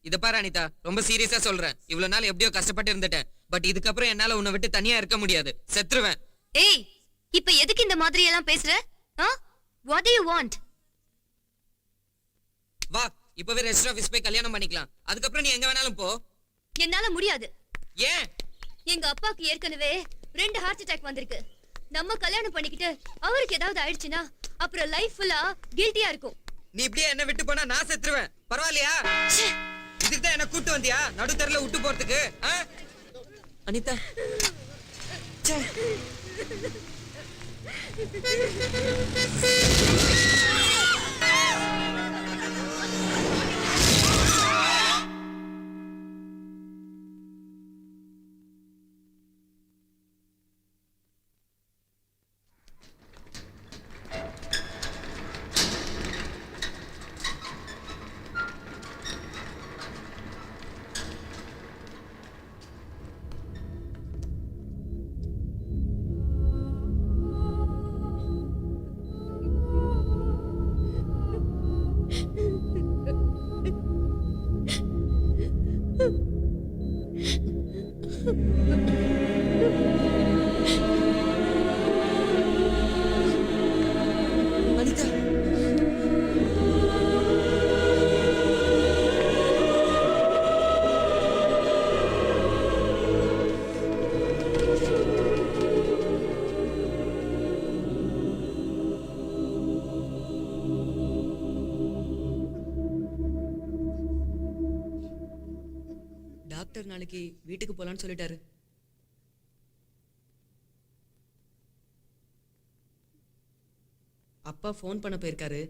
இத பாரு அனிதா, ரொம்ப சீரியஸா சொல்றேன். இவ்வளவு நாள் எப்படியோ கஷ்டப்பட்டு இருந்துட்டேன். பட் இதுக்கப்புறம் என்னால உன்னை விட்டு தனியா இருக்க முடியாது. செத்துருவேன். ஏய், இப்ப எதுக்கு இந்த மாதிரி எல்லாம் பேசுற? What do you want? வா, இப்பவே ரெஜிஸ்டர் ஆபீஸ் போய் கல்யாணம் பண்ணிக்கலாம். அதுக்கப்புறம் நீ எங்க வேணாலும் போ. என்னால முடியாது. ஏன்? எங்க அப்பாக்கு ஏற்கனவே 2 ஹார்ட் அட்டாக் வந்திருக்கு. நம்ம கல்யாணம் பண்ணிக்கிட்டு அவருக்கு ஏதாவது ஆயிடுச்சுன்னா அப்புறம் லைஃப் ஃபுல்லா கில்ட்டியா இருக்கும். நீ இப்படியே என்ன விட்டு போனா நான் செத்துருவேன். பரவாயில்லையா? இதுக்கு தான் என்ன கூட்டு வந்தியா நடுத்தரல விட்டு போறதுக்கு? அனிதா, டாக்டர் நாளைக்கு வீட்டுக்கு போலான்னு சொல்லிட்டாரு. அப்பா ஃபோன் பண்ண போயிருக்காரு.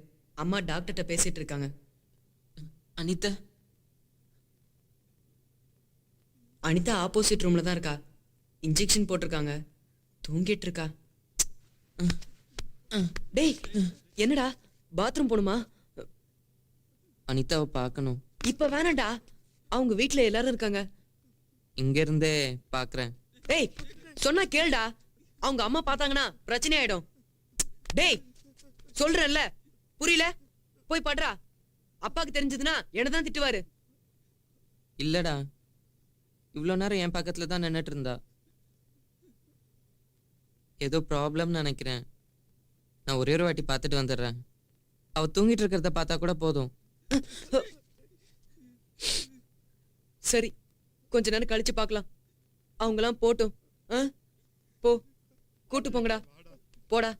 அம்மா டாக்டர்கிட்ட பேசிட்டு இருக்காங்க. அனிதா அனிதா ஆப்போசிட் ரூம்ல தான் இருக்கா. இன்ஜெக்ஷன் போட்டிருக்காங்க. தூங்கிட்டு இருக்கா. டேய், என்னடா பாத்ரூம் போணுமா? அனிதாவை பார்க்கணும். இப்ப வேணாண்டா, அவங்க வீட்ல எல்லாரும் இருக்காங்க. இங்க இருந்தே பாக்குறேன். டேய், சொன்னா கேளுடா. அவங்க அம்மா பார்த்தாங்கன்னா பிரச்சனை ஆயிடும். டேய், சொல்றேன்ல, புரியல? போய் படுறா. அப்பாக்கு தெரிஞ்சதுன்னா என்னதான் திட்டுவாரு. இல்லடா, இவ்வளவு நேரம் என் பக்கத்துல தான் நின்னுட்டு இருந்தா. ஏதோ ப்ராப்ளம் நினைக்கிறேன். நான் ஒரே ஒரு வாட்டி பார்த்துட்டு வந்துடுறேன். அவ தூங்கிட்டு இருக்கிறத பார்த்தா கூட போதும். சரி, கொஞ்ச நேரம் கழிச்சு பார்க்கலாம். அவங்களாம் போட்டும். போ, கூட்டு போங்கடா. போடா.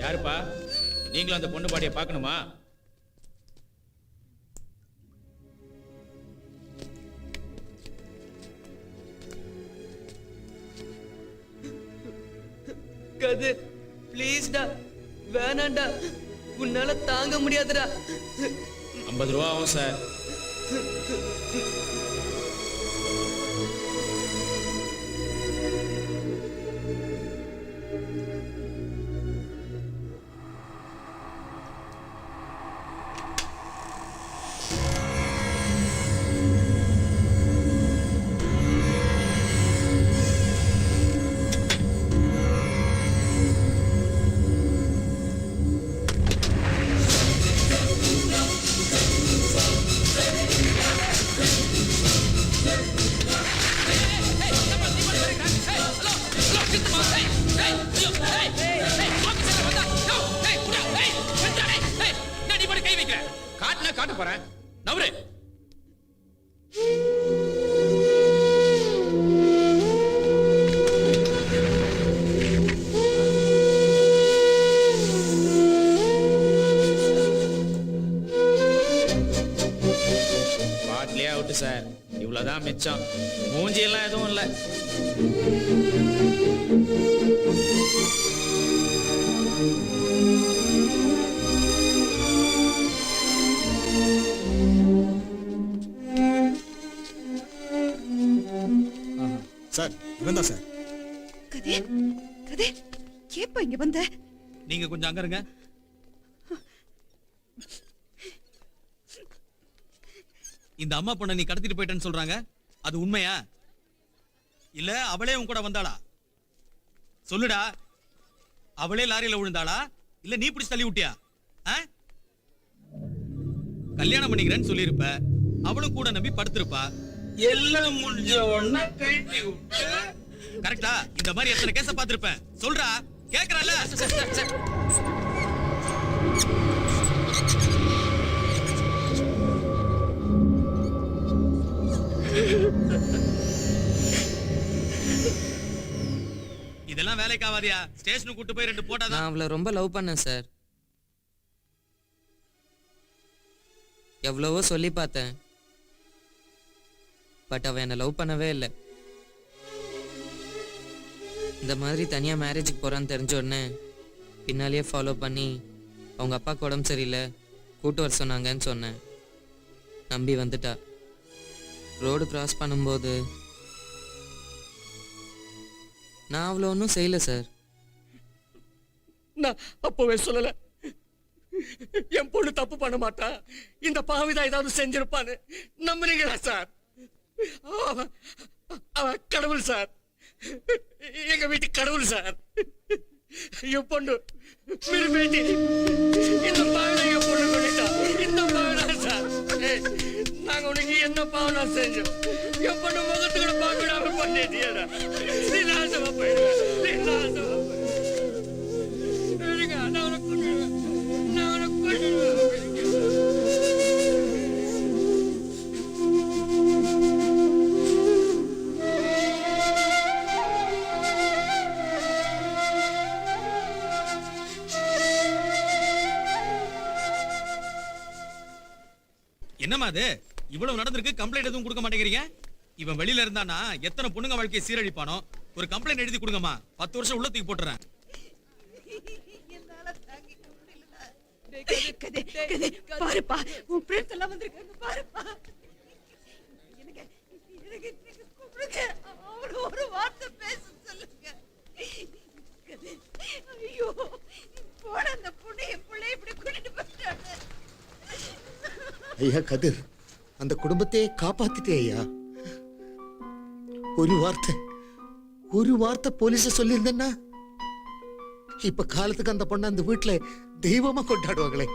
யாருப்பா? நீங்களும் அந்த பொண்ணு பாடியை பார்க்கணுமா? கதிர், ப்ளீஸ்டா, வேணாண்டா. உன்னால தாங்க முடியாதுடா. 50 ரூபா ஆகும் சார். காட்ட போறேன். நவரு. பாட்லயே அவுட் சார். இவ்வளவுதான் மிச்சம். மூஞ்சி எல்லாம் எதுவும் இல்லை. இவன் தான் சார். கதிர் கதிர் ஏப்பா இங்க வந்த? நீங்க கொஞ்சம் அங்க இருங்க. இந்த அம்மா பொண்ணை நீ கடத்திட்டு போயிட்டேன்னு சொல்றாங்க, அது உண்மையா இல்ல அவளே உன் கூட வந்தாளா? சொல்லுடா, அவளே லாரியில விழுந்தாளா இல்ல நீ பிடிச்சு தள்ளி விட்டியா? கல்யாணம் பண்ணிக்கிறேன்னு சொல்லியிருப்ப, அவளும் கூட நம்பி படுத்திருப்பா, எல்லாம் முடிஞ்ச உடனே கழட்டி விட்டு. கரெக்டா? இந்த மாதிரி எத்தனை கேஸ பாத்திருப்பேன், சொல்றா, கேக்குறல? இதெல்லாம் வேலைக்கு ஆவாதியா? ஸ்டேஷனுக்கு கூட்டு போய் 2 போட்டாதான். நான் அவளை ரொம்ப லவ் பண்ணேன் சார். எவ்வளவோ சொல்லி பார்த்தேன், பட் அவ என்ன லவ் பண்ணவே இல்லை. இந்த மாதிரி தனியா மேரேஜுக்கு போறான்னு தெரிஞ்ச உடனே பின்னாலேயே ஃபாலோ பண்ணி அவங்க அப்பாவுக்கு உடம்பு சரியில்லை கூட்டு வர சொன்னாங்கன்னு சொன்னேன். நம்பி வந்துட்டா. ரோடு கிராஸ் பண்ணும்போது நான் அவ்வளோ ஒன்றும் செய்யல சார். நான் அப்பவே சொல்லல என் பொண்ணு தப்பு பண்ண மாட்டா, இந்த பாவிதான் ஏதாவது செஞ்சிருப்பான்னு. நம்புறீங்களா சார்? அவ கடவுள் சார், எங்க வீட்டு கடவுள் சார். என் பொண்ணு விரும்பி இந்த பாவிதான் என் பொண்ணு பண்ணிட்டா. இந்த பாவிதான் சார். நாங்க உனக்கு என்ன பாவனா செஞ்சோம்? என் பொண்ணு முகத்துக்கூட பாவிடாம பண்ணிட்டியடா. நீ நாசமா போயிடுவேன், நீ நாசமா போயிடுவேன். நான் உனக்கு கொன்னுடுவேன், நான் உனக்கு கொன்னுடுவேன். என்னமா அது இவ்வளவு நடந்திருக்கு, கம்ப்ளைண்ட் எதுவும் கொடுக்க மாட்டேங்கிறீங்க? இவன் வெளியில இருந்தானா எத்தனை பொண்ணுங்க வாழ்க்கையை சீரழிப்பானோ. ஒரு கம்ப்ளைண்ட் எழுதி கொடுங்கம்மா, 10 வருஷம் உள்ள தூக்கி போட்டுறேன். பாருப்பா, உன் ஃப்ரெண்ட்ஸ் எல்லாம் வந்திருக்காங்க பாருப்பா. எனக்கு கூப்பிடுங்க, அவள ஒரு வார்த்தை பேச சொல்லுங்க. ஐயோ, போட அந்த பொண்ணு என் பிள்ளை இப்படி கூட்டிட்டு போயிட்டாங்க. ஐயா கதிர், அந்த குடும்பத்தையே காப்பாத்திட்டே ஐயா. ஒரு வார்த்தை போலீஸ சொல்லியிருந்தேன்னா இப்ப காலத்துக்கு அந்த பொண்ணு அந்த வீட்டுல தெய்வமா கொண்டாடுவாங்களே.